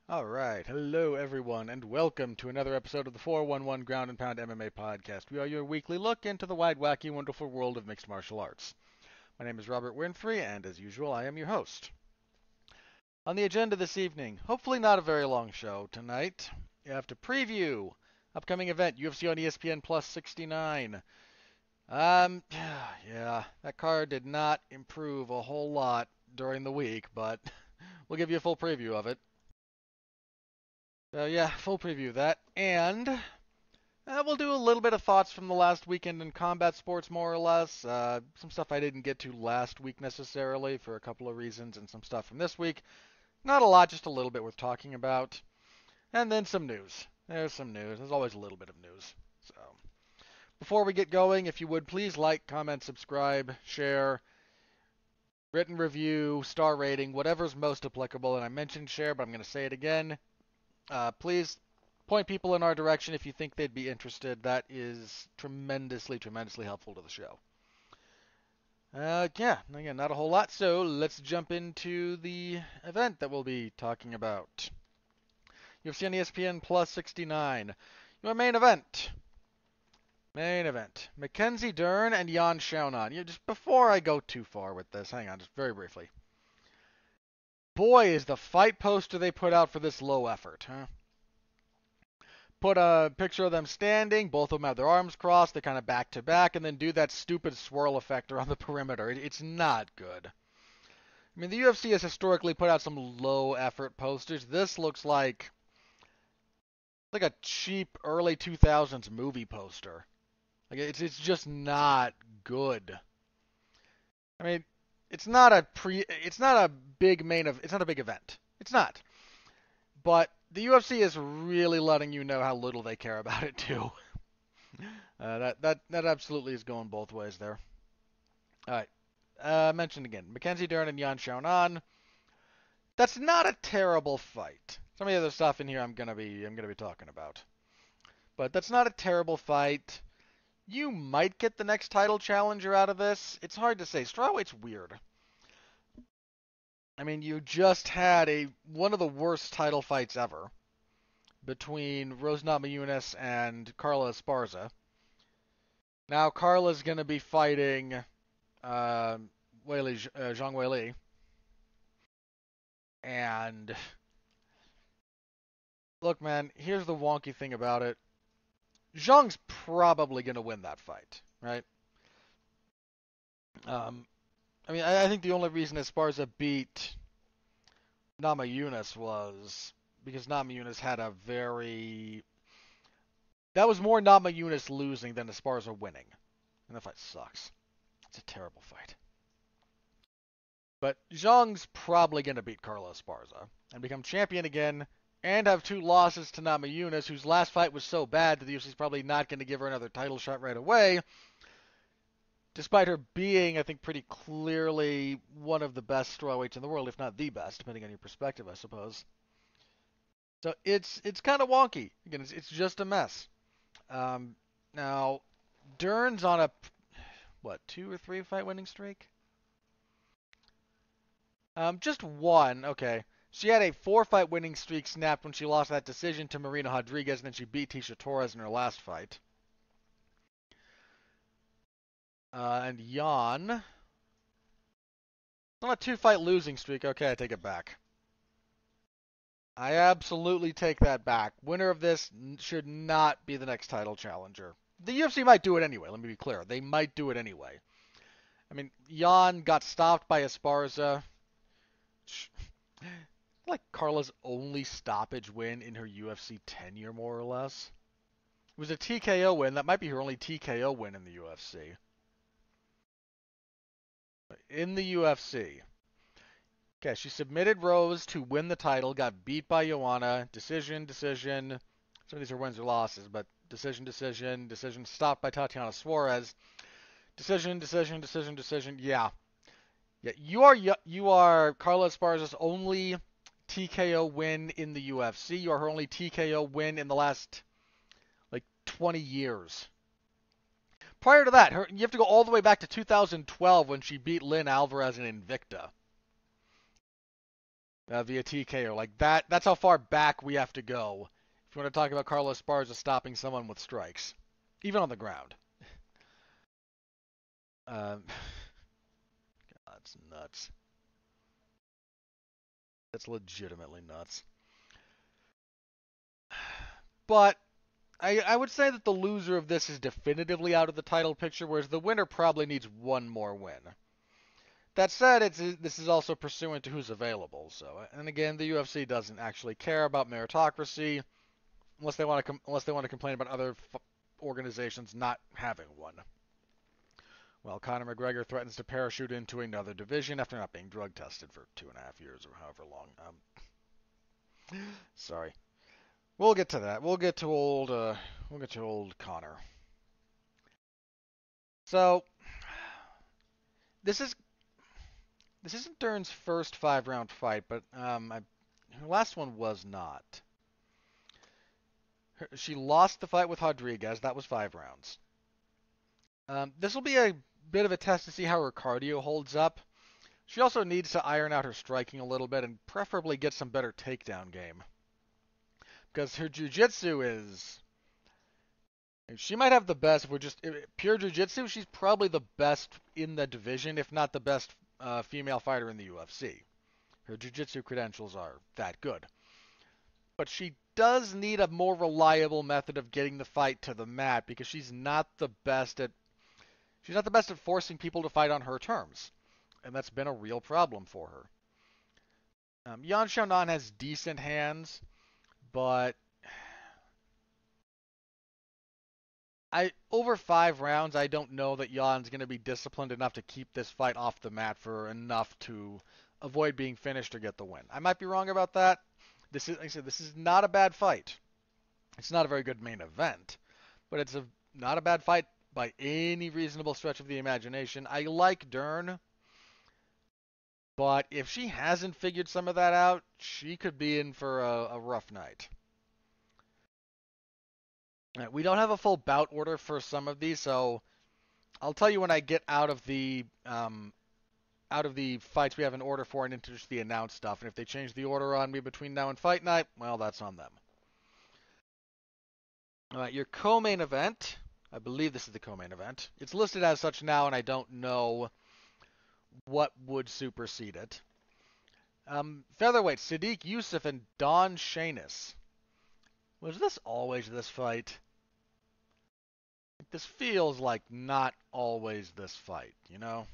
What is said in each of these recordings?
Alright, hello everyone, and welcome to another episode of the 411 Ground and Pound MMA podcast. We are your weekly look into the wide, wacky, wonderful world of mixed martial arts. My name is Robert Winfree, and as usual, I am your host. On the agenda this evening, hopefully not a very long show tonight. You have to preview upcoming event, UFC on ESPN Plus 69. Yeah, that card did not improve a whole lot during the week, but we'll give you a full preview of it. Yeah, full preview of that. And we'll do a little bit of thoughts from the last weekend in combat sports, more or less. Some stuff I didn't get to last week necessarily for a couple of reasons, and some stuff from this week. Not a lot, just a little bit worth talking about. And then some news. There's some news. There's always a little bit of news. So, before we get going, if you would please like, comment, subscribe, share, written review, star rating, whatever's most applicable. And I mentioned share, but I'm going to say it again. Please point people in our direction if you think they'd be interested. That is tremendously, tremendously helpful to the show. Yeah, again, not a whole lot, so let's jump into the event that we'll be talking about. UFC on ESPN Plus 69. Your main event. Main event. Mackenzie Dern and Jan Xiaonan. Just before I go too far with this, hang on, just very briefly. Boy, is the fight poster they put out for this low effort, huh? Put a picture of them standing, both of them have their arms crossed, they're kind of back to back, and then do that stupid swirl effect around the perimeter. It's not good. I mean, the UFC has historically put out some low effort posters. This looks like a cheap early 2000s movie poster. Like it's just not good. I mean, it's not a big it's not a big event. It's not. But the UFC is really letting you know how little they care about it too. That absolutely is going both ways there. All right. Mentioned again, Mackenzie Dern and Jan Xiaonan. That's not a terrible fight. Some of the other stuff in here I'm gonna be talking about, but that's not a terrible fight. You might get the next title challenger out of this. It's hard to say. Strawweight's weird. I mean, you just had one of the worst title fights ever between Rose Namajunas and Carla Esparza. Now Carla's going to be fighting Zhang Weili. And look, man, here's the wonky thing about it. Zhang's probably going to win that fight, right? I mean, I think the only reason Esparza beat Namajunas was because Namajunas had a very... That was more Namajunas losing than Esparza winning. And that fight sucks. It's a terrible fight. But Zhang's probably going to beat Carla Esparza and become champion again and have two losses to Namajunas, whose last fight was so bad that the UFC's probably not going to give her another title shot right away, despite her being, I think, pretty clearly one of the best strawweights in the world, if not the best, depending on your perspective, I suppose. So it's kind of wonky. Again, it's just a mess. Now, Dern's on a, 2 or 3 fight winning streak? Just one. Okay. She had a 4-fight winning streak snapped when she lost that decision to Marina Rodriguez, and then she beat Tisha Torres in her last fight. And Jan on a 2-fight losing streak. Okay, I take it back. I absolutely take that back. Winner of this should not be the next title challenger. The UFC might do it anyway, let me be clear. They might do it anyway. I mean, Jan got stopped by Esparza. Like Carla's only stoppage win in her UFC tenure, more or less. It was a TKO win. That might be her only TKO win in the UFC. In the UFC. Okay, she submitted Rose to win the title, got beat by Joanna. Decision. Some of these are wins or losses, but decision. Stopped by Tatiana Suarez. Decision. Yeah. You are Carla Esparza's only TKO win in the UFC. You are her only TKO win in the last 20 years. Prior to that, you have to go all the way back to 2012 when she beat Lynn Alvarez in Invicta. via TKO. Like that's how far back we have to go if you want to talk about Carlos Esparza stopping someone with strikes, even on the ground. Um, that's nuts. That's legitimately nuts. But I would say that the loser of this is definitively out of the title picture, whereas the winner probably needs one more win. That said, this is also pursuant to who's available. So, and again, the UFC doesn't actually care about meritocracy unless they want to complain about other organizations not having one. Well, Conor McGregor threatens to parachute into another division after not being drug tested for 2.5 years or however long. Sorry. We'll get to that. We'll get to old Conor. So this is this isn't Dern's first 5-round fight, but her last one was not. She lost the fight with Rodriguez. That was 5 rounds. This will be a bit of a test to see how her cardio holds up. She also needs to iron out her striking a little bit and preferably get some better takedown game. Because her jiu-jitsu is... She might have the best, if we're just... Pure jiu-jitsu, she's probably the best in the division, if not the best female fighter in the UFC. Her jiu-jitsu credentials are that good. But she does need a more reliable method of getting the fight to the mat because she's not the best at forcing people to fight on her terms. And that's been a real problem for her. Yan Xiaonan has decent hands, but over 5 rounds, I don't know that Yan's going to be disciplined enough to keep this fight off the mat for enough to avoid being finished or get the win. I might be wrong about that. This is, like I said, this is not a bad fight. It's not a very good main event, but it's not a bad fight by any reasonable stretch of the imagination. I like Dern, but if she hasn't figured some of that out, she could be in for a rough night. We don't have a full bout order for some of these, so I'll tell you when I get out of the fights we have an order for and into just the announced stuff. And if they change the order on me between now and fight night, well, that's on them. All right, your co-main event. I believe this is the co-main event. It's listed as such now, and I don't know what would supersede it. Featherweight, Sadiq Yusuff and Don Shainis. Was this always this fight? This feels like not always this fight, you know?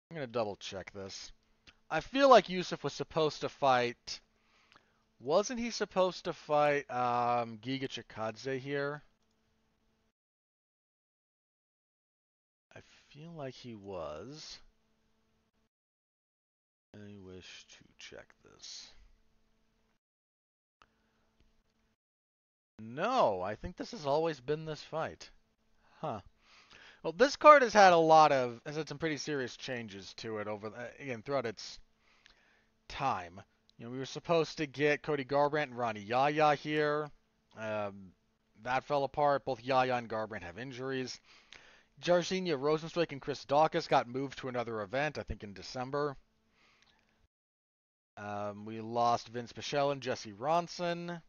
I'm going to double check this. I feel like Yusuff was supposed to fight... Wasn't he supposed to fight Giga Chikadze here? I feel like he was. I wish to check this. No, I think this has always been this fight. Huh. Well, this card has had some pretty serious changes to it again, throughout its time. You know, we were supposed to get Cody Garbrandt and Ronnie Yaya here. That fell apart. Both Yaya and Garbrandt have injuries. Jairzinho Rozenstruik and Chris Daukaus got moved to another event, I think in December. We lost Vince Pichel and Jesse Ronson.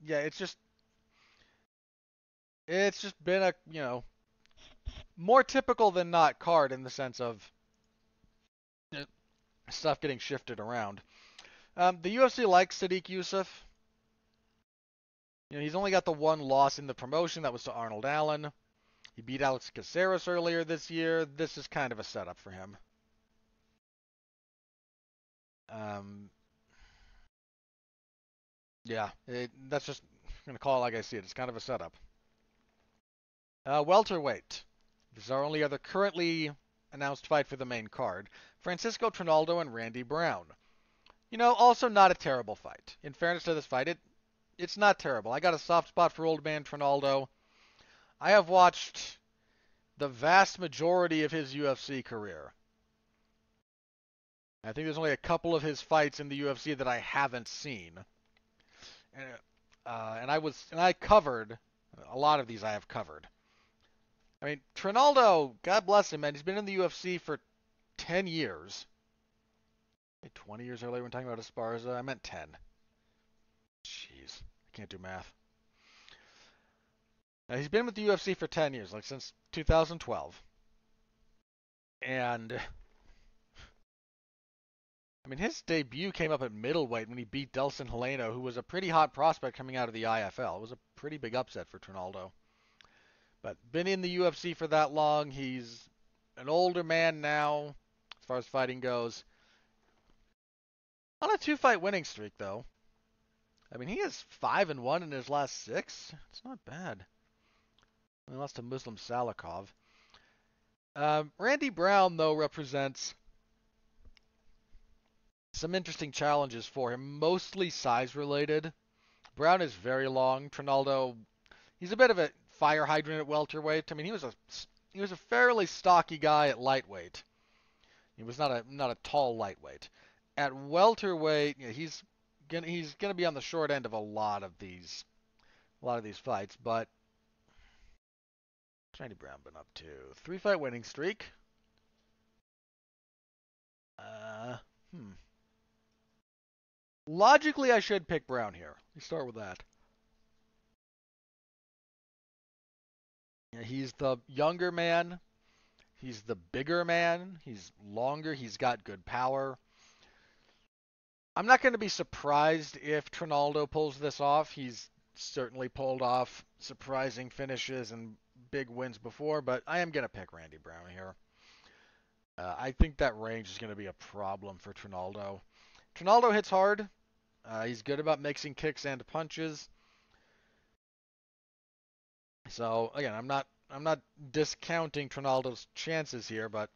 Yeah, it's just been a, more typical than not card in the sense of stuff getting shifted around. The UFC likes Sadiq Yusuff. You know, he's only got the one loss in the promotion. That was to Arnold Allen. He beat Alex Caceres earlier this year. This is kind of a setup for him. Yeah, that's just going to call it like I see it. It's kind of a setup. Welterweight. This is our only other currently announced fight for the main card. Francisco Trinaldo and Randy Brown. You know, also not a terrible fight. In fairness to this fight, it's not terrible. I got a soft spot for old man Trinaldo. I have watched the vast majority of his UFC career. I think there's only a couple of his fights in the UFC that I haven't seen. And I covered a lot of these. I have covered. I mean, Trinaldo, God bless him, man. He's been in the UFC for 10 years. 20 years earlier when talking about Esparza, I meant 10. Jeez, I can't do math. Now, he's been with the UFC for 10 years, like since 2012. And, I mean, his debut came up at middleweight when he beat Delson Heleno, who was a pretty hot prospect coming out of the IFL. It was a pretty big upset for Trinaldo. But been in the UFC for that long. He's an older man now, as far as fighting goes. On a 2-fight winning streak, though. I mean, he is 5-1 in his last 6. It's not bad. He lost to Muslim Salikov. Randy Brown, though, represents some interesting challenges for him, mostly size-related. Brown is very long. Trinaldo, he's a bit of a fire hydrant at welterweight. I mean, he was a fairly stocky guy at lightweight. He was not a tall lightweight. At welterweight, yeah, he's gonna be on the short end of a lot of these fights. But what's Randy Brown been up to? 3-fight winning streak. Logically, I should pick Brown here. Let's start with that. Yeah, he's the younger man. He's the bigger man. He's longer. He's got good power. I'm not going to be surprised if Trinaldo pulls this off. He's certainly pulled off surprising finishes and big wins before, but I am going to pick Randy Brown here. I think that range is going to be a problem for Trinaldo. Trinaldo hits hard. He's good about mixing kicks and punches. So again, I'm not discounting Trinaldo's chances here, but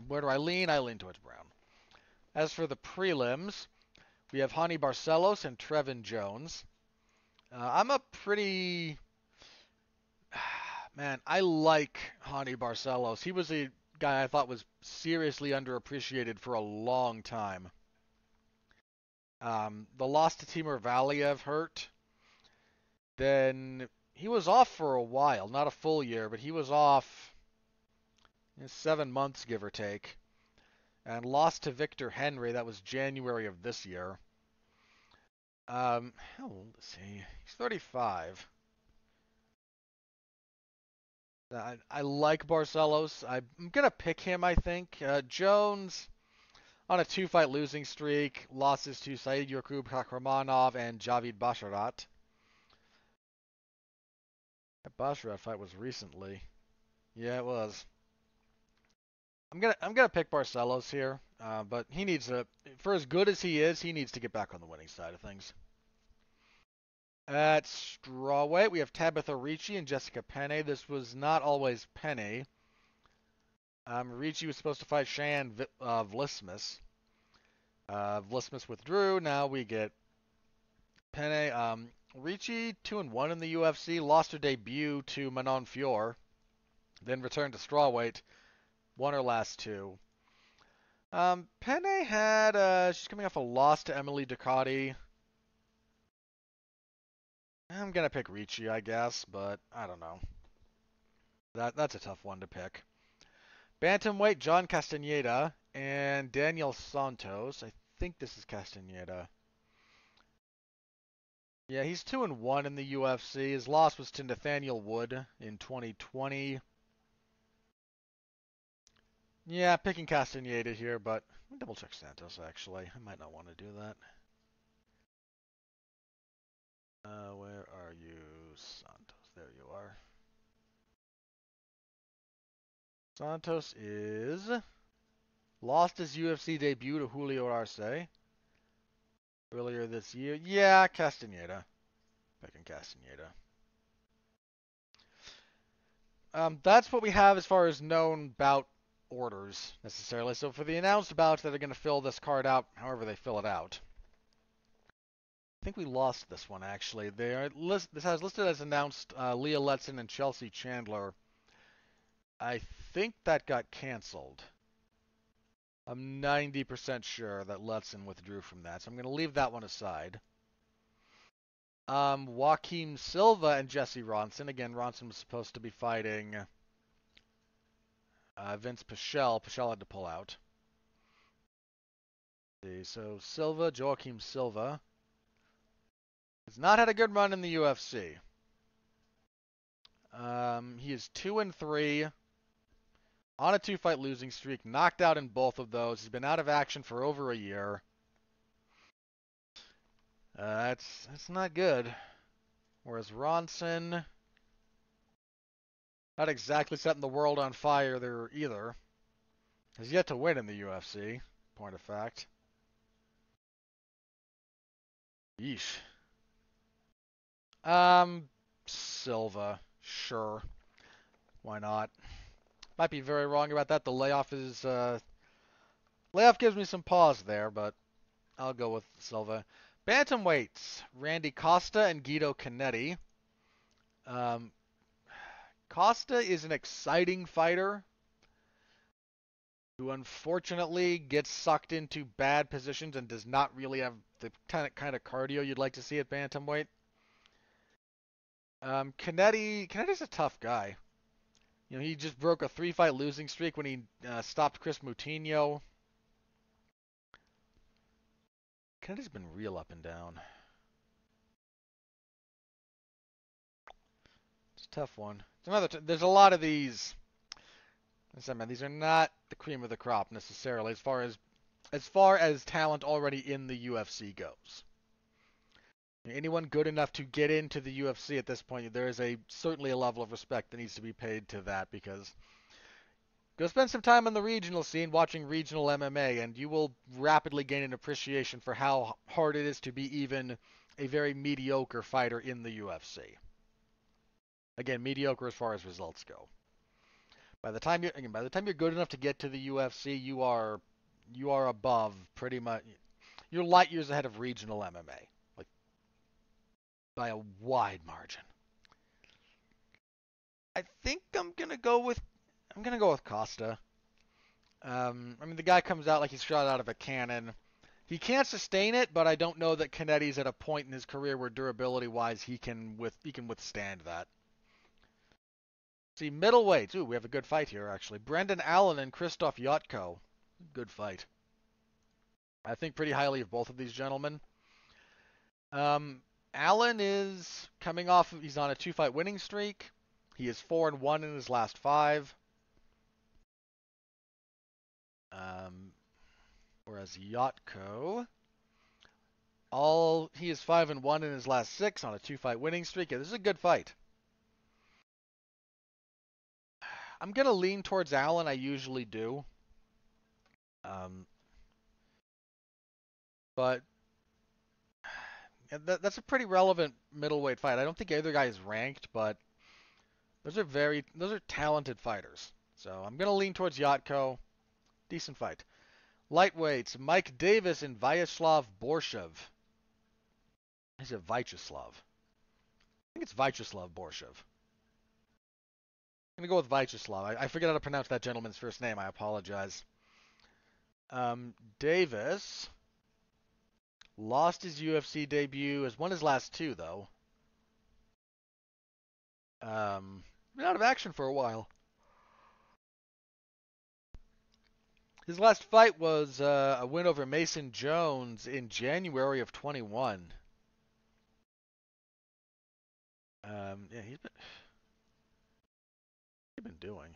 where do I lean? I lean towards Brown. As for the prelims, we have Hani Barcelos and Trevin Jones. I'm a pretty... Man, I like Hani Barcelos. He was a guy I thought was seriously underappreciated for a long time. The loss to Timur Valiev hurt. Then he was off for a while, not a full year, but he was off 7 months, give or take. And lost to Victor Henry. That was January of this year. How old is he? He's 35. I like Barcelos. I'm going to pick him, I think. Jones, on a 2-fight losing streak, losses to Said Yakub Kakramanov and Javid Basharat. That Basharat fight was recently. Yeah, it was. I'm gonna pick Barcelos here, but he needs to, for as good as he is, he needs to get back on the winning side of things. At strawweight, we have Tabitha Ricci and Jessica Penne. This was not always Penne. Ricci was supposed to fight Cheyenne Vlismas. Vlismas withdrew. Now we get Penne. Ricci 2-1 in the UFC. Lost her debut to Manon Fior. Then returned to strawweight. Won her last 2. Penne had, she's coming off a loss to Emily Ducati. I'm going to pick Ricci, I guess, but I don't know. That's a tough one to pick. Bantamweight, John Castaneda and Daniel Santos. I think this is Castaneda. Yeah, he's 2-1 in the UFC. His loss was to Nathaniel Wood in 2020. Yeah, picking Castaneda here, but let me double check Santos, actually. I might not want to do that. Where are you, Santos? There you are. Santos is lost his UFC debut to Julio Arce earlier this year. Yeah, Castaneda. Picking Castaneda. That's what we have as far as known bout orders, necessarily. So for the announced bouts that are going to fill this card out, however they fill it out. I think we lost this one, actually. This has listed as announced Leah Letson and Chelsea Chandler. I think that got canceled. I'm 90% sure that Letson withdrew from that, so I'm going to leave that one aside. Joaquim Silva and Jesse Ronson. Again, Ronson was supposed to be fighting Vince Pichel. Pichel had to pull out. See, so Silva, Joaquim Silva, has not had a good run in the UFC. He is 2-3 on a 2-fight losing streak, knocked out in both of those. He's been out of action for over a year. That's not good. Whereas Ronson, not exactly setting the world on fire there either. Has yet to win in the UFC, point of fact. Yeesh. Silva, sure. Why not? Might be very wrong about that. The layoff gives me some pause there, but I'll go with Silva. Bantamweights, Randy Costa and Guido Canetti. Costa is an exciting fighter who unfortunately gets sucked into bad positions and does not really have the kind of cardio you'd like to see at bantamweight. Canetti's a tough guy. You know, he just broke a 3-fight losing streak when he stopped Chris Moutinho. Cannetti's been real up and down. It's a tough one. There's a lot of these. These are not the cream of the crop necessarily, as far as talent already in the UFC goes. Anyone good enough to get into the UFC at this point, there is certainly a level of respect that needs to be paid to that, because go spend some time on the regional scene watching regional MMA, and you will rapidly gain an appreciation for how hard it is to be even a very mediocre fighter in the UFC. Again, mediocre as far as results go. By the time you're good enough to get to the UFC, you are above pretty much. You're light years ahead of regional MMA, like by a wide margin. I think I'm gonna go with Costa. The guy comes out like he's shot out of a cannon. He can't sustain it, but I don't know that Canetti's at a point in his career where durability-wise he can withstand that. See, middleweights. Ooh, we have a good fight here, actually. Brendan Allen and Krzysztof Jotko. Good fight. I think pretty highly of both of these gentlemen. Allen is coming off. He's on a 2-fight winning streak. He is 4-1 in his last 5. Whereas Jotko, he is 5-1 in his last 6 on a 2-fight winning streak. Yeah, this is a good fight. I'm going to lean towards Allen. I usually do. But that's a pretty relevant middleweight fight. I don't think either guy is ranked, but those are talented fighters. So I'm going to lean towards Jotko. Decent fight. Lightweights, Mike Davis and Vyacheslav Borshev. Is it Vyacheslav? I think it's Vyacheslav Borshev. I'm going to go with Vyacheslav. I forget how to pronounce that gentleman's first name. I apologize. Davis lost his UFC debut, has won his last 2, though. Been out of action for a while. His last fight was a win over Mason Jones in January of 21. Yeah, he's been doing.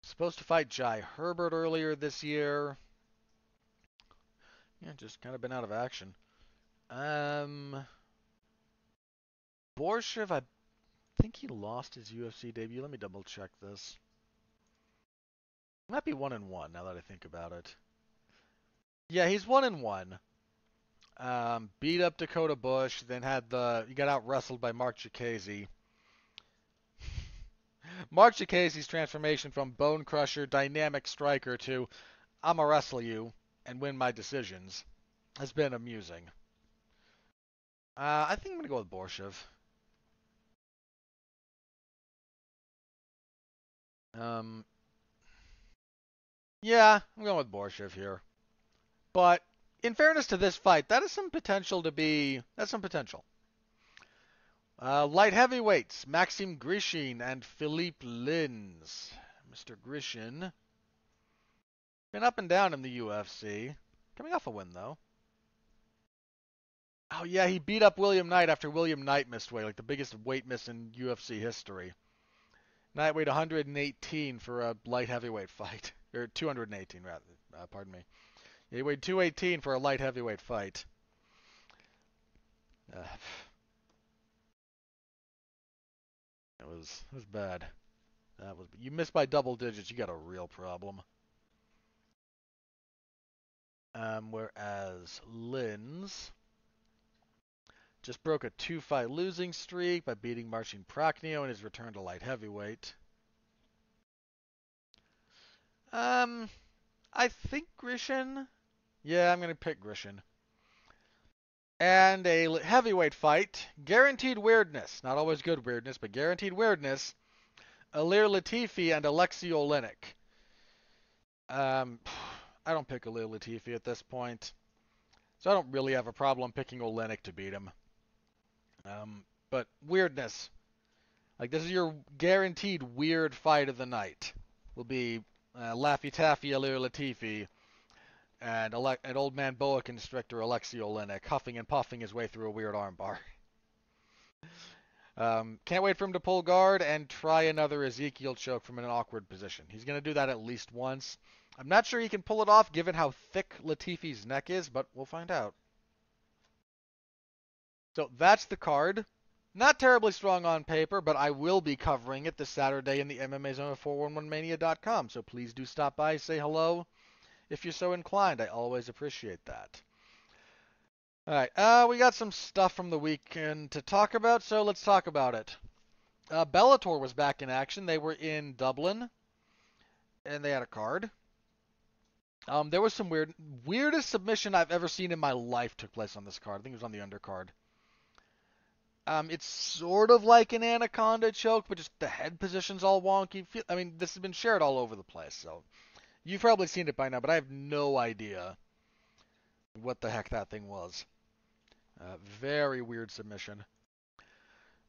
Supposed to fight Jai Herbert earlier this year. Yeah, just kind of been out of action. Borshev, I think he lost his UFC debut. Let me double check this. Might be 1-1 now that I think about it. Yeah, he's 1-1. Beat up Dakota Bush, then he got out wrestled by Mark Chikadze. Mark Chikadze's transformation from bone crusher, dynamic striker to I'ma wrestle you and win my decisions has been amusing. I think I'm gonna go with Borshev. Yeah, I'm going with Borshev here. But in fairness to this fight, that's some potential. Light heavyweights, Maxim Grishin and Philippe Lins. Mr. Grishin been up and down in the UFC. Coming off a win, though. Oh, yeah, he beat up William Knight after William Knight missed weight, like the biggest weight miss in UFC history. Knight weighed 118 for a light heavyweight fight. Or 218, rather. Pardon me. Yeah, he weighed 218 for a light heavyweight fight. Uh, it was bad. You missed by double digits. You got a real problem. Whereas Linz just broke a 2-fight losing streak by beating Marcin Prachnio in his return to light heavyweight. I think Grishin. Yeah, I'm gonna pick Grishin. And a heavyweight fight, guaranteed weirdness. Not always good weirdness, but guaranteed weirdness. Ilir Latifi and Alexei Oleinik. I don't pick Ilir Latifi at this point, so I don't really have a problem picking Oleinik to beat him. But weirdness. Like, this is your guaranteed weird fight of the night. Will be Laffy Taffy Ilir Latifi and an old man boa constrictor Alexei Oleinik huffing and puffing his way through a weird armbar. Can't wait for him to pull guard and try another Ezekiel choke from an awkward position. He's going to do that at least once. I'm not sure he can pull it off given how thick Latifi's neck is, but we'll find out. So that's the card. Not terribly strong on paper, but I will be covering it this Saturday in the MMA Zone at 411mania.com. So please do stop by, say hello if you're so inclined. I always appreciate that. All right, we got some stuff from the weekend to talk about, so let's talk about it. Bellator was back in action. They were in Dublin, and they had a card. There was some weirdest submission I've ever seen in my life took place on this card. I think it was on the undercard. It's sort of like an anaconda choke, but just the head position's all wonky. I mean, this has been shared all over the place, so you've probably seen it by now, but I have no idea what the heck that thing was. Very weird submission.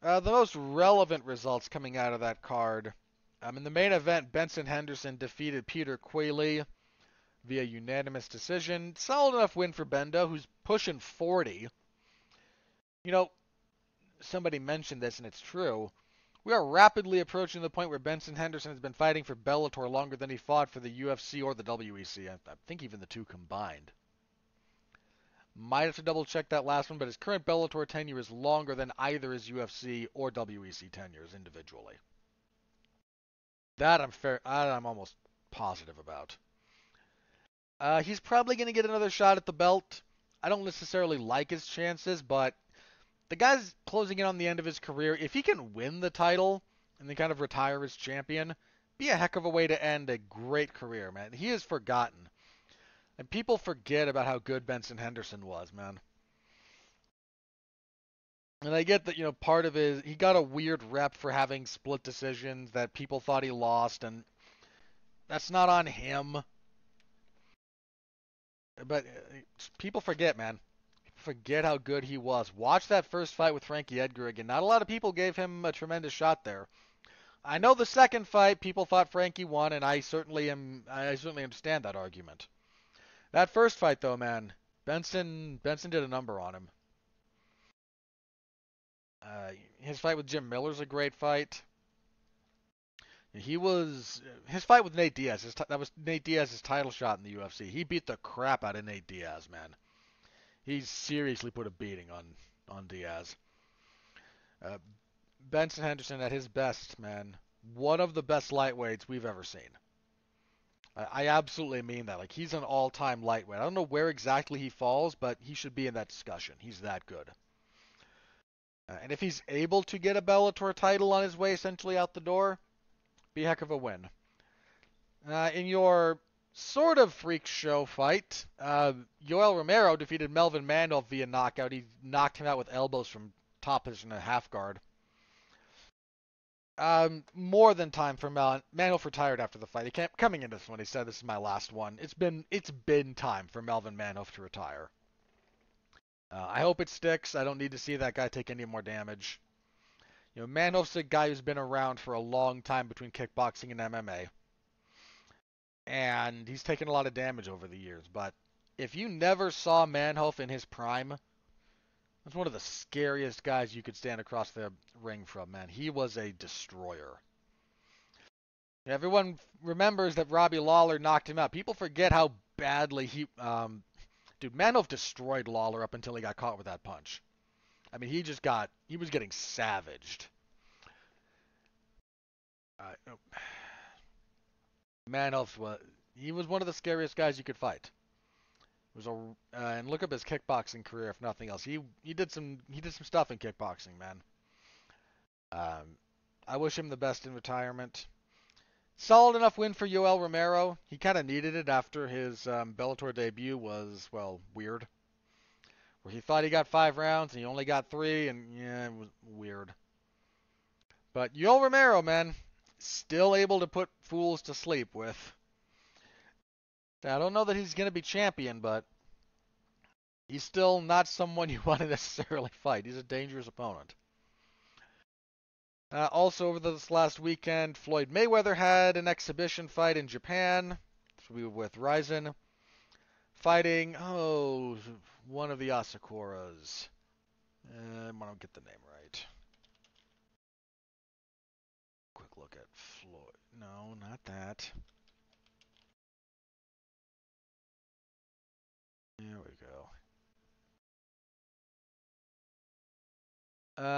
The most relevant results coming out of that card. In the main event, Benson Henderson defeated Peter Quayle via unanimous decision. Solid enough win for Bendo, who's pushing 40. You know, somebody mentioned this, and it's true. We are rapidly approaching the point where Benson Henderson has been fighting for Bellator longer than he fought for the UFC or the WEC. I think even the two combined. Might have to double check that last one, but his current Bellator tenure is longer than either his UFC or WEC tenures individually. That I'm almost positive about. He's probably going to get another shot at the belt. I don't necessarily like his chances, but the guy's closing in on the end of his career. If he can win the title and then kind of retire as champion, be a heck of a way to end a great career, man. He is forgotten. And people forget about how good Benson Henderson was, man. And I get that, part of he got a weird rep for having split decisions that people thought he lost, and that's not on him. But people forget, man. People forget how good he was. Watch that first fight with Frankie Edgar again. Not a lot of people gave him a tremendous shot there. I know the second fight, people thought Frankie won, and I certainly understand that argument. That first fight, though, man, Benson did a number on him. His fight with Jim Miller's a great fight. His fight with Nate Diaz. That was Nate Diaz's title shot in the UFC. He beat the crap out of Nate Diaz, man. He seriously put a beating on Diaz. Benson Henderson at his best, man. One of the best lightweights we've ever seen. I absolutely mean that. Like, he's an all-time lightweight. I don't know where exactly he falls, but he should be in that discussion. He's that good. And if he's able to get a Bellator title on his way essentially out the door, be a heck of a win. In your sort of freak show fight, Yoel Romero defeated Melvin Manhoef via knockout. He knocked him out with elbows from top position and half guard. More than time for Manhoef retired after the fight. Coming into this one, he said, "This is my last one." It's been time for Melvin Manhoef to retire. I hope it sticks. I don't need to see that guy take any more damage. Manhoef's a guy who's been around for a long time between kickboxing and MMA. And he's taken a lot of damage over the years, but if you never saw Manhoef in his prime, that's one of the scariest guys you could stand across the ring from, man. He was a destroyer. Everyone remembers that Robbie Lawler knocked him out. People forget how badly dude, Manhoef destroyed Lawler up until he got caught with that punch. I mean, he was getting savaged. Manhoef he was one of the scariest guys you could fight. And look up his kickboxing career if nothing else. He did some stuff in kickboxing, man. I wish him the best in retirement. Solid enough win for Yoel Romero. He kind of needed it after his Bellator debut was, well, weird. Where he thought he got 5 rounds and he only got 3, and yeah, it was weird. But Yoel Romero, man, still able to put fools to sleep with. I don't know that he's going to be champion, but he's still not someone you want to necessarily fight. He's a dangerous opponent. Also, over this last weekend, Floyd Mayweather had an exhibition fight in Japan with Ryzen, fighting, one of the Asakuras. I want to get the name right. Quick look at Floyd. No, not that. There we go.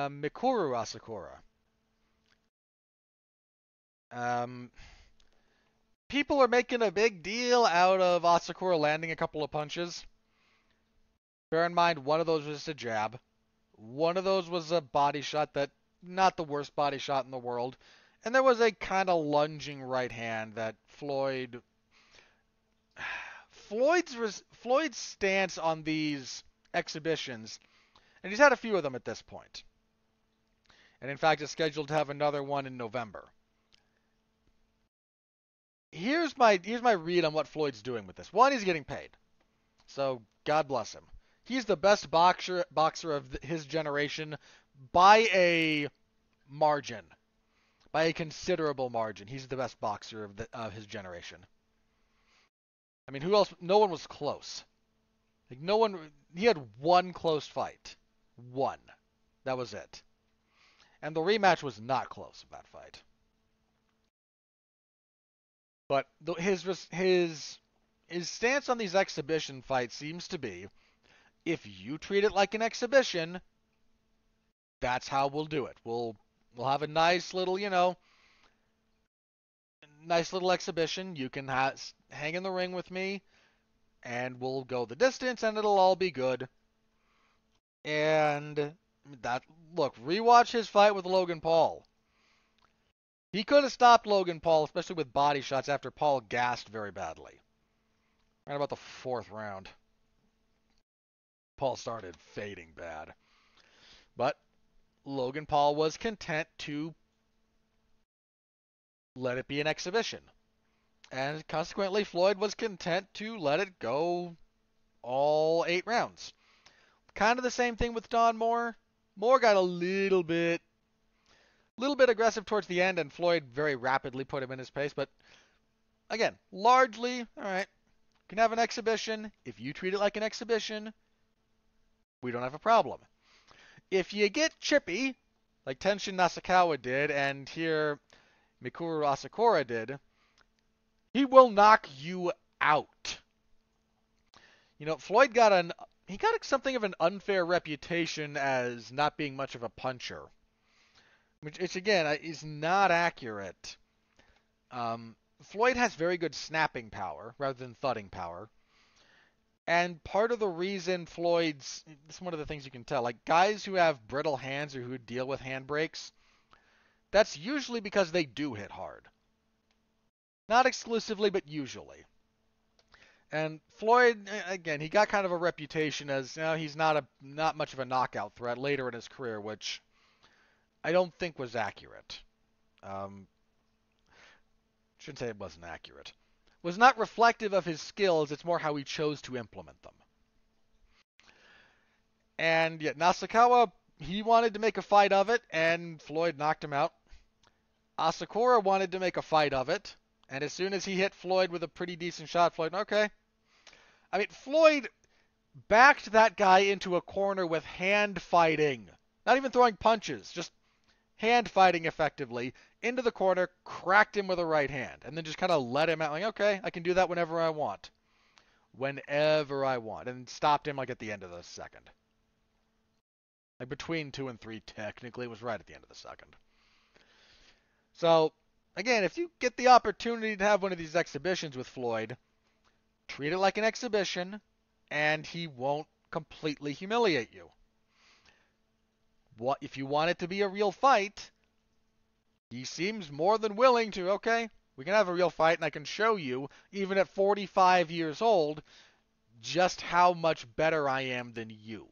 Mikuru Asakura. People are making a big deal out of Asakura landing a couple of punches. Bear in mind, one of those was just a jab. One of those was a body shot that, not the worst body shot in the world. And there was a kind of lunging right hand that Floyd's stance on these exhibitions, and he's had a few of them at this point. And in fact, is scheduled to have another one in November. Here's my read on what Floyd's doing with this. One, he's getting paid. So, God bless him. He's the best boxer of his generation by a margin. By a considerable margin. He's the best boxer of his generation. I mean, who else? No one was close. Like, no one. He had one close fight. One. That was it. And the rematch was not close of that fight. But his stance on these exhibition fights seems to be, if you treat it like an exhibition, that's how we'll do it. We'll have a nice little, nice little exhibition. You can hang in the ring with me, and we'll go the distance, and it'll all be good. And rewatch his fight with Logan Paul. He could have stopped Logan Paul, especially with body shots, after Paul gassed very badly. Right about the 4th round, Paul started fading bad. But Logan Paul was content to let it be an exhibition. And consequently, Floyd was content to let it go all 8 rounds. Kind of the same thing with Don Moore. Moore got a little bit aggressive towards the end, and Floyd very rapidly put him in his pace. But again, largely, all right, you can have an exhibition. If you treat it like an exhibition, we don't have a problem. If you get chippy, like Tenshin Nasukawa did, and here Mikuru Asakura did, he will knock you out. Floyd got something of an unfair reputation as not being much of a puncher, which again is not accurate. Floyd has very good snapping power rather than thudding power. And part of the reason this is one of the things you can tell, like guys who have brittle hands or who deal with handbrakes, that's usually because they do hit hard. Not exclusively, but usually. And Floyd, again, he got kind of a reputation as, he's not much of a knockout threat later in his career, which I don't think was accurate. Shouldn't say it wasn't accurate. Was not reflective of his skills, it's more how he chose to implement them. And yet Nasukawa, he wanted to make a fight of it, and Floyd knocked him out. Asakura wanted to make a fight of it, and as soon as he hit Floyd with a pretty decent shot, Floyd, okay, I mean, Floyd backed that guy into a corner with hand fighting. Not even throwing punches, just hand fighting effectively into the corner, cracked him with a right hand, and then just kind of let him out like, okay, I can do that whenever I want. Whenever I want. And stopped him like at the end of the second. Like between 2 and 3 technically, it was right at the end of the second. So, again, if you get the opportunity to have one of these exhibitions with Floyd, treat it like an exhibition, and he won't completely humiliate you. What if you want it to be a real fight? He seems more than willing to, okay, we can have a real fight, and I can show you, even at 45 years old, just how much better I am than you.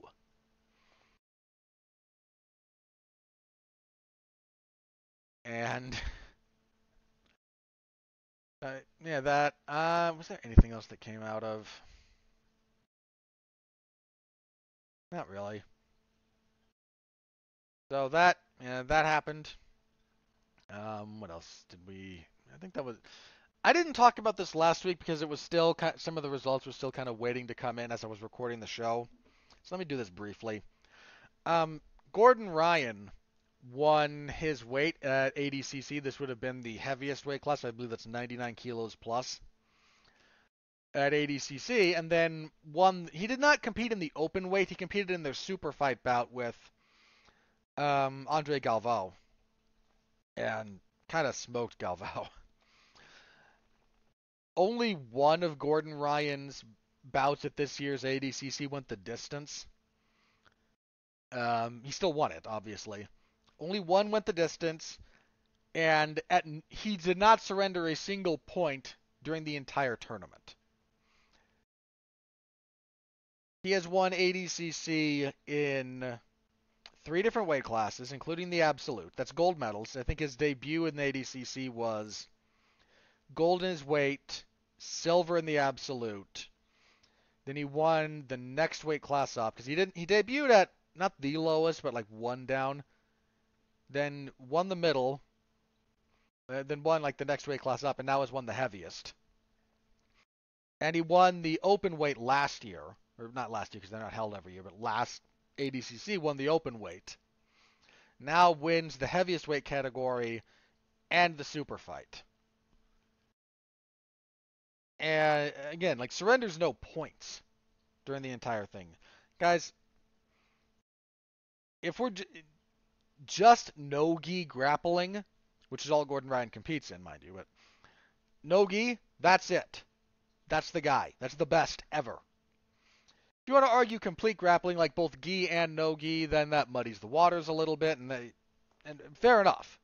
And yeah, that was there anything else that came out of? Not really. So that yeah, that happened. What else did we? I think that was. I didn't talk about this last week because it was still some of the results were still kind of waiting to come in as I was recording the show. So let me do this briefly. Um, Gordon Ryan won his weight at ADCC. This would have been the heaviest weight class. I believe that's 99 kilos plus at ADCC, and then won. He did not compete in the open weight. He competed in their super fight bout with Andre Galvao, and kind of smoked Galvao. Only one of Gordon Ryan's bouts at this year's ADCC went the distance. He still won it, obviously. Only one went the distance, and he did not surrender a single point during the entire tournament. He has won ADCC in 3 different weight classes, including the absolute. That's gold medals. I think his debut in the ADCC was gold in his weight, silver in the absolute. Then he won the next weight class up because he debuted at not the lowest, but like one down. Then won the middle. Then won like the next weight class up, and now has won the heaviest. And he won the open weight last year, or not last year because they're not held every year, but last ADCC won the open weight. Now wins the heaviest weight category and the super fight. And again, like surrenders no points during the entire thing. Guys, if we're just no-gi grappling, which is all Gordon Ryan competes in, mind you, but no-gi, that's it. That's the guy. That's the best ever. If you want to argue complete grappling like both gi and no-gi, then that muddies the waters a little bit, and fair enough.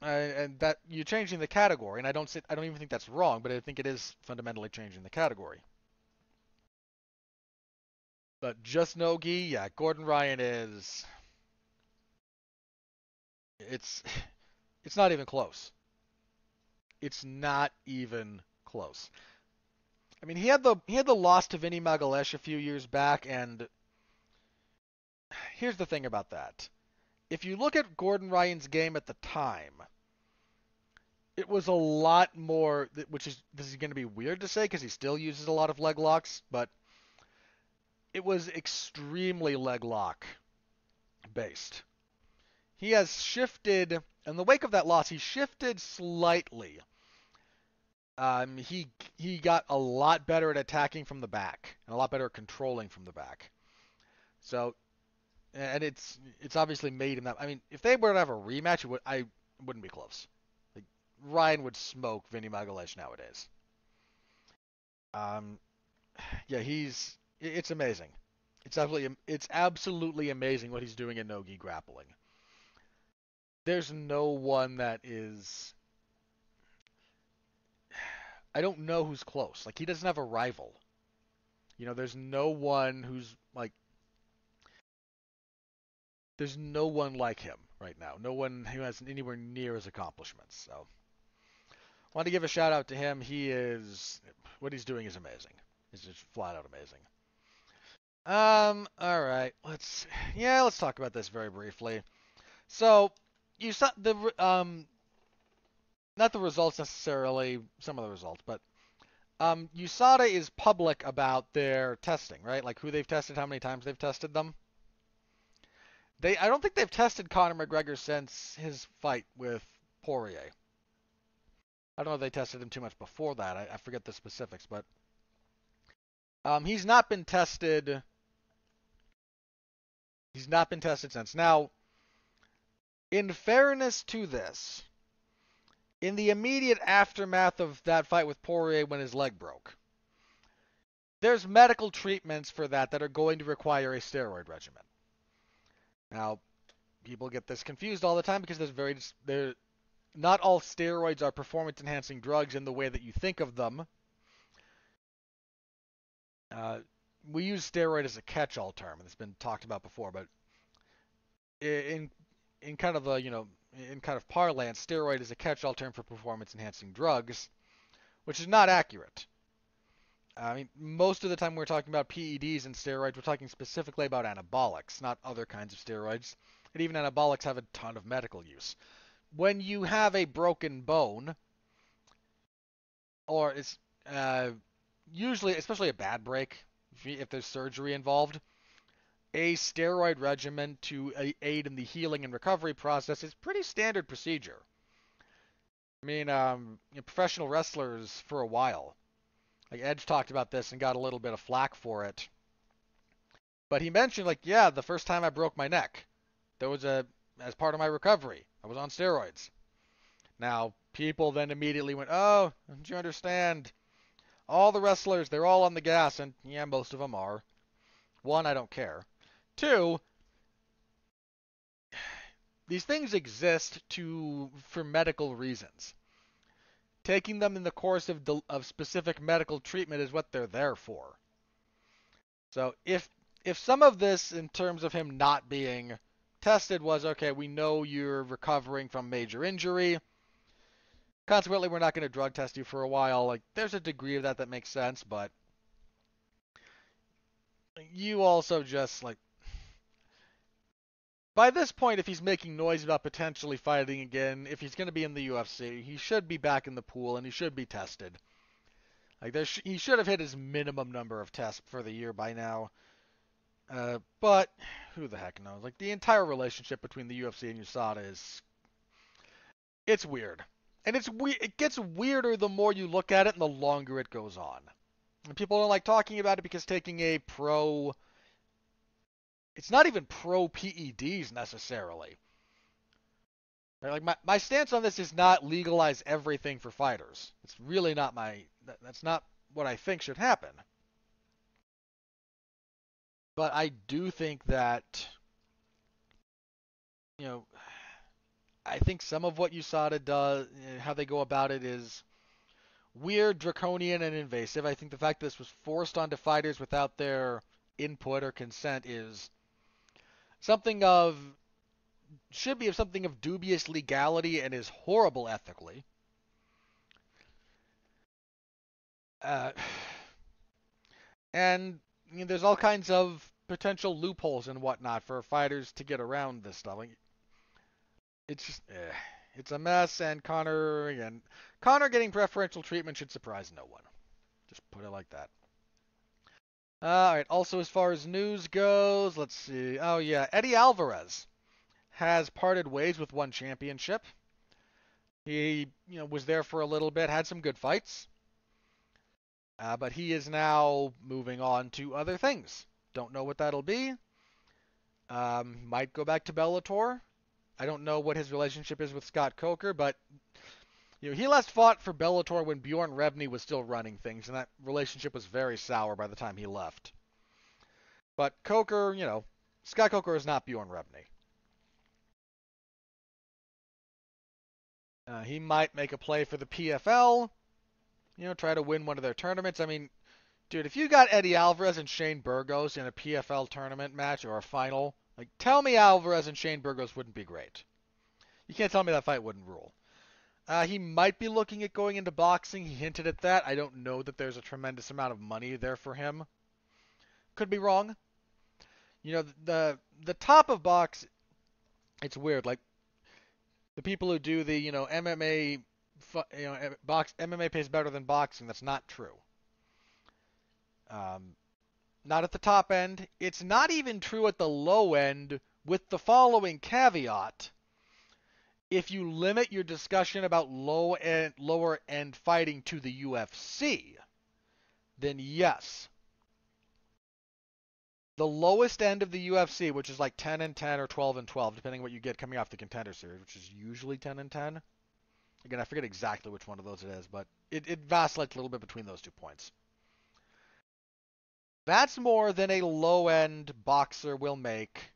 And that you're changing the category, and I don't even think that's wrong, but I think it is fundamentally changing the category. But just no-gi, yeah, Gordon Ryan is. It's it's not even close. It's not even close. I mean, he had the loss to Vinny Magalesh a few years back, and here's the thing about that. If you look at Gordon Ryan's game at the time, it was a lot more, this is going to be weird to say because he still uses a lot of leg locks, but it was extremely leg lock based. He has shifted, in the wake of that loss, he shifted slightly. He got a lot better at attacking from the back and a lot better at controlling from the back. So, and it's obviously made him that. I mean, if they were to have a rematch, I wouldn't be close. Like, Ryan would smoke Vinny Magalesh nowadays. Um, yeah, it's amazing. It's absolutely amazing what he's doing in no-gi grappling. There's no one that is. I don't know who's close. Like he doesn't have a rival. There's no one who's like. There's no one like him right now. No one who has anywhere near his accomplishments. So, I want to give a shout out to him. What he's doing is amazing. It's just flat out amazing. All right. Let's talk about this very briefly. So, you saw not the results necessarily, some of the results, but USADA is public about their testing, right? Like who they've tested, how many times they've tested them. I don't think they've tested Conor McGregor since his fight with Poirier. I don't know if they tested him too much before that. I forget the specifics, but he's not been tested. He's not been tested since. Now, in fairness to this, in the immediate aftermath of that fight with Poirier when his leg broke, there's medical treatments for that are going to require a steroid regimen. Now, people get this confused all the time because not all steroids are performance-enhancing drugs in the way that you think of them. We use steroid as a catch-all term, and it's been talked about before, but in kind of in kind of parlance, steroid is a catch-all term for performance-enhancing drugs, which is not accurate. I mean, most of the time we're talking about PEDs and steroids, we're talking specifically about anabolics, not other kinds of steroids. And even anabolics have a ton of medical use. When you have a broken bone, or it's usually, especially a bad break, if there's surgery involved, a steroid regimen to aid in the healing and recovery process is pretty standard procedure. I mean, professional wrestlers for a while, like Edge talked about this and got a little bit of flack for it. But he mentioned, like, yeah, the first time I broke my neck, as part of my recovery, I was on steroids. Now, people then immediately went, oh, don't you understand? All the wrestlers, they're all on the gas, and yeah, most of them are. One, I don't care. Two, these things exist for medical reasons. Taking them in the course of specific medical treatment is what they're there for. So if some of this, in terms of him not being tested, was, okay, we know you're recovering from major injury, consequently, we're not going to drug test you for a while. Like, there's a degree of that makes sense, but you also just, like, by this point, if he's making noise about potentially fighting again, if he's going to be in the UFC, he should be back in the pool and he should be tested. Like, he should have hit his minimum number of tests for the year by now. But who the heck knows? Like, the entire relationship between the UFC and USADA it's weird. And it gets weirder the more you look at it and the longer it goes on. And people don't like talking about it because taking it's not even pro PEDs necessarily. Right? Like, my stance on this is not legalize everything for fighters. It's really not that's not what I think should happen. But I do think that, I think some of what USADA does, how they go about it, is weird, draconian, and invasive. I think the fact that this was forced onto fighters without their input or consent is should be of something of dubious legality and is horrible ethically. And there's all kinds of potential loopholes and whatnot for fighters to get around this stuff. Like, it's just, it's a mess. And Conor getting preferential treatment should surprise no one. Just put it like that. All right. Also, as far as news goes, let's see. Oh yeah, Eddie Alvarez has parted ways with one championship. He, was there for a little bit, had some good fights. But he is now moving on to other things. Don't know what that'll be. Might go back to Bellator. I don't know what his relationship is with Scott Coker, but he last fought for Bellator when Bjorn Rebney was still running things, and that relationship was very sour by the time he left. But Coker, Scott Coker is not Bjorn Rebney. He might make a play for the PFL, try to win one of their tournaments. I mean, dude, if you got Eddie Alvarez and Shane Burgos in a PFL tournament match or a final, like, tell me Alvarez and Shane Burgos wouldn't be great. You can't tell me that fight wouldn't rule. He might be looking at going into boxing. He hinted at that. I don't know that there's a tremendous amount of money there for him. Could be wrong. The top of box, it's weird. Like, the people who do the, MMA, MMA pays better than boxing, that's not true. Not at the top end. It's not even true at the low end, with the following caveat. If you limit your discussion about lower end fighting to the UFC, then yes. The lowest end of the UFC, which is like 10 and 10 or 12 and 12, depending on what you get coming off the Contender Series, which is usually 10 and 10. Again, I forget exactly which one of those it is, but it vacillates a little bit between those 2 points. That's more than a low-end boxer will make.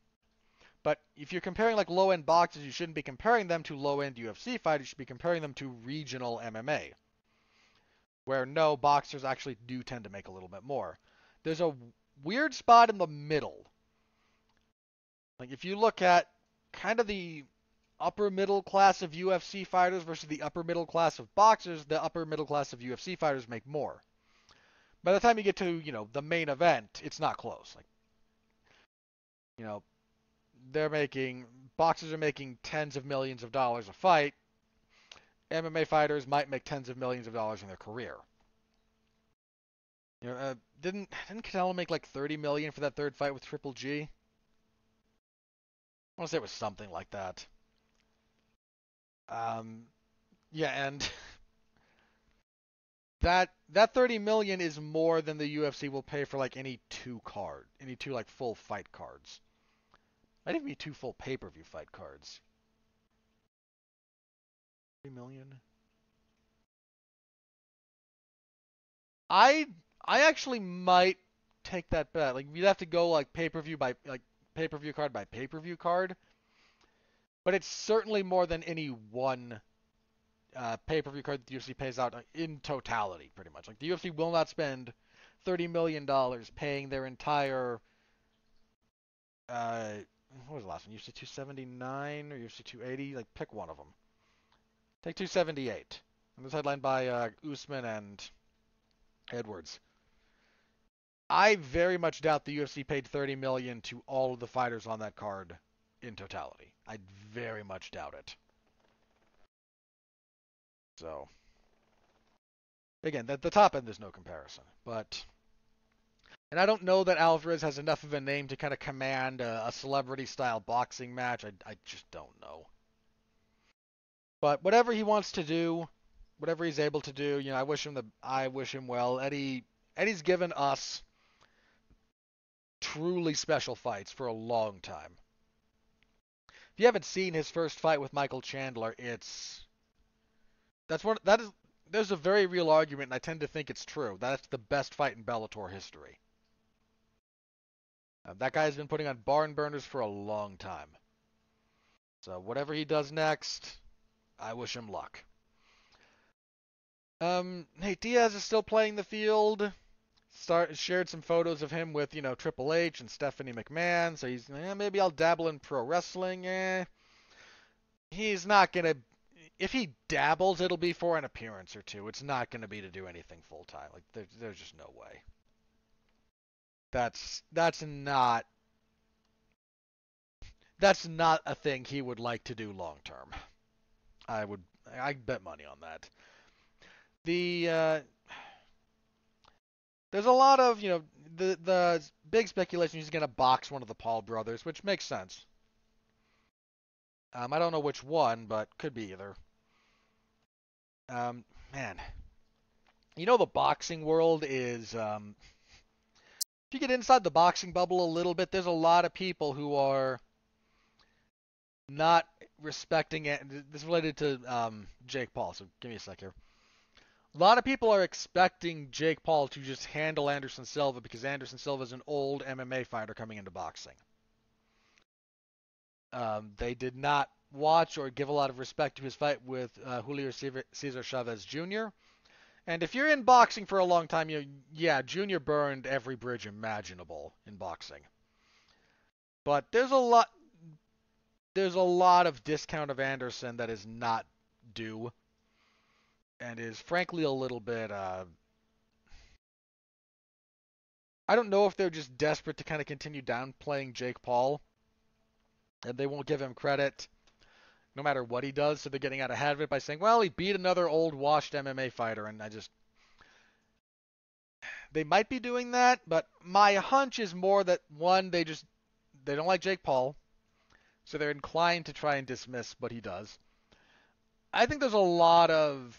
But if you're comparing like low-end boxers, you shouldn't be comparing them to low-end UFC fighters. You should be comparing them to regional MMA, where no, boxers actually do tend to make a little bit more. There's a weird spot in the middle. Like if you look at kind of the upper middle class of UFC fighters versus the upper middle class of boxers, the upper middle class of UFC fighters make more. By the time you get to, the main event, it's not close. Like, you know, boxers are making tens of millions of dollars a fight. MMA fighters might make tens of millions of dollars in their career. Didn't Canelo make like 30 million for that third fight with Triple G? I want to say it was something like that. Yeah, and that 30 million is more than the UFC will pay for like any two like full fight cards. Might even be 2 full pay-per-view fight cards. 3 million. I actually might take that bet. Like you'd have to go like pay-per-view card by pay-per-view card. But it's certainly more than any one pay-per-view card that the UFC pays out in totality, pretty much. Like the UFC will not spend $30 million paying their entire what was the last one? UFC 279 or UFC 280? Like pick one of them. Take 278. And it was headlined by Usman and Edwards. I very much doubt the UFC paid 30 million to all of the fighters on that card in totality. I very much doubt it. So, again, at the top end, there's no comparison. And I don't know that Alvarez has enough of a name to kind of command a celebrity-style boxing match. I just don't know. But whatever he wants to do, whatever he's able to do, I wish him well. Eddie's given us truly special fights for a long time. If you haven't seen his first fight with Michael Chandler, there's a very real argument, and I tend to think it's true. That's the best fight in Bellator history. That guy's been putting on barn burners for a long time. So whatever he does next, I wish him luck. Nate Diaz is still playing the field. Shared some photos of him with, Triple H and Stephanie McMahon. So he's, maybe I'll dabble in pro wrestling. He's not gonna. If he dabbles, it'll be for an appearance or two. It's not gonna be to do anything full time. Like there's just no way. That's not a thing he would like to do long term. I'd bet money on that. There's a lot of, the big speculation he's going to box one of the Paul brothers, which makes sense. I don't know which one, but could be either. Man. The boxing world is, if you get inside the boxing bubble a little bit, there's a lot of people who are not respecting it. This is related to Jake Paul, so give me a sec here. A lot of people are expecting Jake Paul to just handle Anderson Silva because Anderson Silva is an old MMA fighter coming into boxing. They did not watch or give a lot of respect to his fight with Julio Cesar Chavez Jr. And if you're in boxing for a long time, Junior burned every bridge imaginable in boxing. But there's a lot of discount of Anderson that is not due. And is frankly a little bit, I don't know if they're just desperate to kind of continue downplaying Jake Paul, and they won't give him credit no matter what he does, so they're getting out ahead of it by saying, well, he beat another old washed MMA fighter, and they might be doing that, but my hunch is more that one, they don't like Jake Paul, so they're inclined to try and dismiss what he does. I think there's a lot of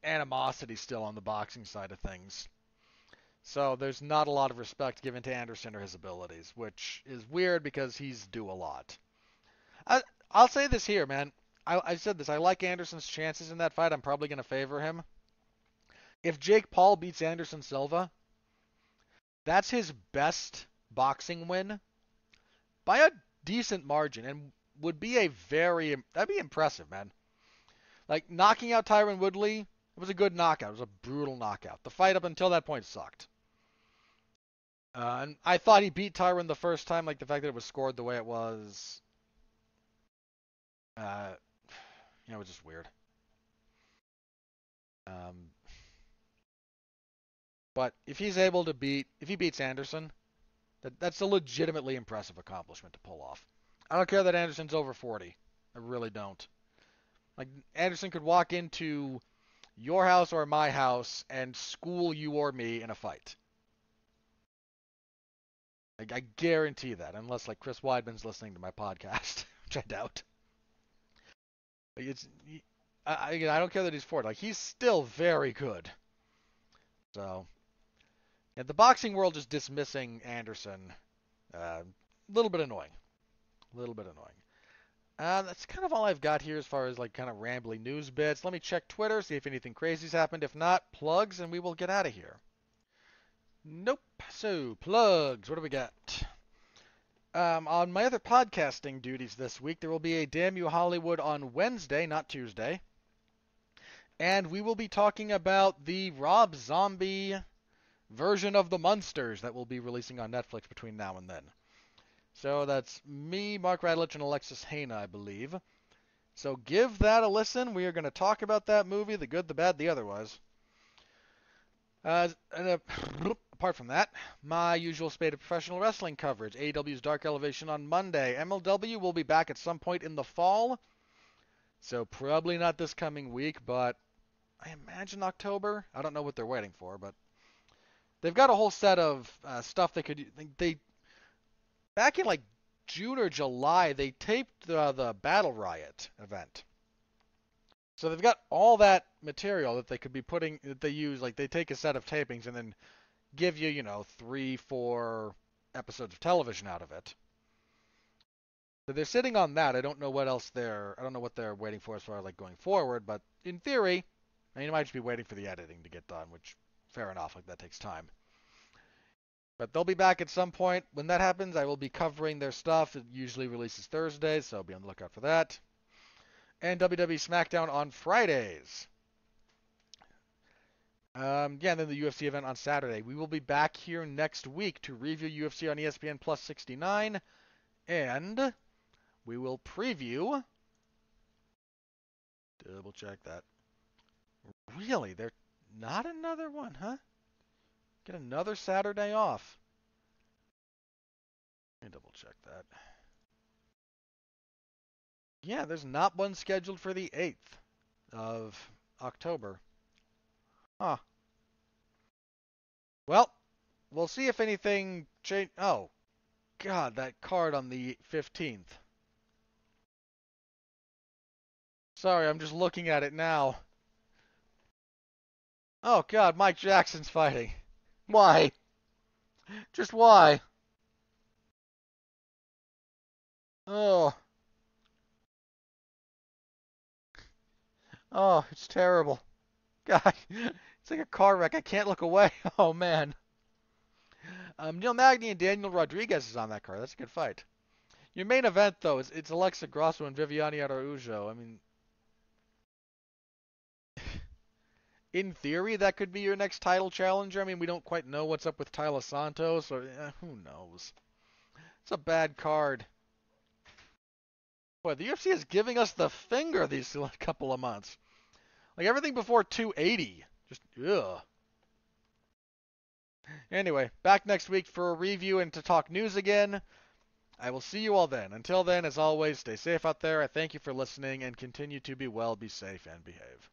animosity still on the boxing side of things. So there's not a lot of respect given to Anderson or his abilities, which is weird because he's due a lot. I, I'll say this here, man. I said this. I like Anderson's chances in that fight. I'm probably going to favor him. If Jake Paul beats Anderson Silva, that's his best boxing win by a decent margin and would be that'd be impressive, man. Like knocking out Tyron Woodley, it was a good knockout. It was a brutal knockout. The fight up until that point sucked. And I thought he beat Tyron the first time, like the fact that it was scored the way it was. Uh, it was just weird. Um, but if he beats Anderson, that's a legitimately impressive accomplishment to pull off. I don't care that Anderson's over 40. I really don't. Like Anderson could walk into your house or my house and school you or me in a fight. Like, I guarantee that, unless like Chris Weidman's listening to my podcast, which I doubt. Like, I don't care that he's 40. Like he's still very good. So, yeah, the boxing world just dismissing Anderson, a little bit annoying. A little bit annoying. That's kind of all I've got here as far as like kind of rambling news bits. Let me check Twitter, see if anything crazy's happened. If not, plugs, and we will get out of here. Nope. So, plugs. What do we got? On my other podcasting duties this week, there will be a Damn You Hollywood on Wednesday, not Tuesday. And we will be talking about the Rob Zombie version of The Munsters that will be releasing on Netflix between now and then. So that's me, Mark Radlich, and Alexis Haina, I believe. So give that a listen. We are going to talk about that movie, the good, the bad, the otherwise. Apart from that, my usual spate of professional wrestling coverage. AEW's Dark Elevation on Monday. MLW will be back at some point in the fall. So probably not this coming week, but I imagine October. I don't know what they're waiting for, but they've got a whole set of stuff they could. Back in like June or July, they taped the Battle Riot event. So they've got all that material that they could be putting, that they use, like they take a set of tapings and then give you, 3-4 episodes of television out of it. So they're sitting on that. I don't know what they're waiting for as far as like going forward, but in theory, you might just be waiting for the editing to get done, which, fair enough, like that takes time. But they'll be back at some point. When that happens, I will be covering their stuff. It usually releases Thursdays, so be on the lookout for that. And WWE SmackDown on Fridays. And then the UFC event on Saturday. We will be back here next week to review UFC on ESPN Plus 69, and we will preview. Double check that. Really, there's not another one, huh? Get another Saturday off. Let me double check that. Yeah, there's not one scheduled for the 8th of October. Huh. Well, we'll see if anything change. Oh, God, that card on the 15th. Sorry, I'm just looking at it now. Oh, God, Mike Jackson's fighting. Why? Just why? Oh. Oh, it's terrible. God, it's like a car wreck. I can't look away. Oh, man. Neil Magny and Daniel Rodriguez is on that card. That's a good fight. Your main event, though, it's Alexa Grasso and Viviane Araújo. I mean, in theory, that could be your next title challenger. I mean, we don't quite know what's up with Tyler Santos, or who knows. It's a bad card. Boy, the UFC is giving us the finger these couple of months. Like everything before 280. Just, ugh. Anyway, back next week for a review and to talk news again. I will see you all then. Until then, as always, stay safe out there. I thank you for listening and continue to be well, be safe, and behave.